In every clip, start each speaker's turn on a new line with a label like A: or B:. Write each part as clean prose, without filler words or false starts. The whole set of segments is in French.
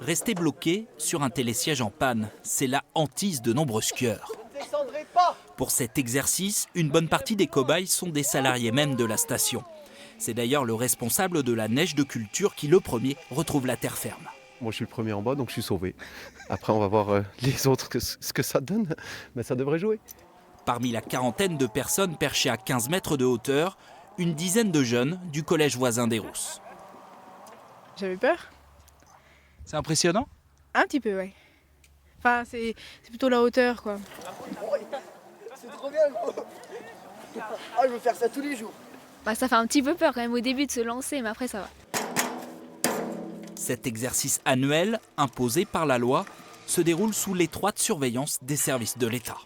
A: Rester bloqué sur un télésiège en panne, c'est la hantise de nombreux skieurs. Pour cet exercice, une bonne partie des cobayes sont des salariés même de la station. C'est d'ailleurs le responsable de la neige de culture qui, le premier, retrouve la terre ferme.
B: Moi, je suis le premier en bas, donc je suis sauvé. Après, on va voir les autres ce que ça donne. Mais ça devrait jouer.
A: Parmi la quarantaine de personnes perchées à 15 mètres de hauteur, une dizaine de jeunes du collège voisin des Rousses.
C: J'avais peur.
A: C'est impressionnant?
C: Un petit peu, ouais. Enfin, c'est plutôt la hauteur, quoi.
D: C'est trop bien, gros. Ah, je veux faire ça tous les jours.
E: Bah, ça fait un petit peu peur quand même au début de se lancer, mais après ça va.
A: Cet exercice annuel, imposé par la loi, se déroule sous l'étroite surveillance des services de l'État.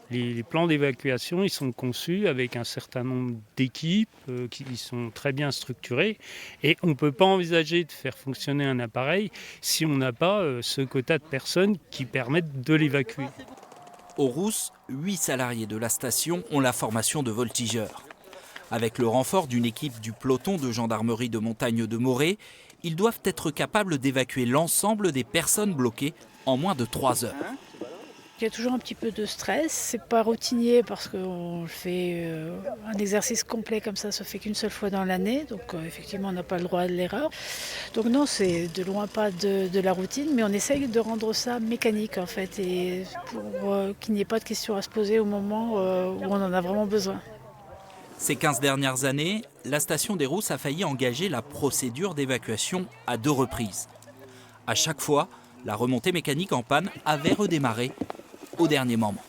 F: Les plans d'évacuation, ils sont conçus avec un certain nombre d'équipes qui sont très bien structurées. Et on ne peut pas envisager de faire fonctionner un appareil si on n'a pas ce quota de personnes qui permettent de l'évacuer.
A: Aux Rousses, 8 salariés de la station ont la formation de voltigeurs. Avec le renfort d'une équipe du peloton de gendarmerie de montagne de Morée, ils doivent être capables d'évacuer l'ensemble des personnes bloquées en moins de 3 heures.
G: Il y a toujours un petit peu de stress, c'est pas routinier parce qu'on fait un exercice complet comme ça se fait qu'une seule fois dans l'année, donc effectivement on n'a pas le droit à l'erreur. Donc non, c'est de loin pas de la routine, mais on essaye de rendre ça mécanique en fait, et pour qu'il n'y ait pas de questions à se poser au moment où on en a vraiment besoin.
A: Ces 15 dernières années, la station des Rousses a failli engager la procédure d'évacuation à 2 reprises. À chaque fois, la remontée mécanique en panne avait redémarré au dernier moment.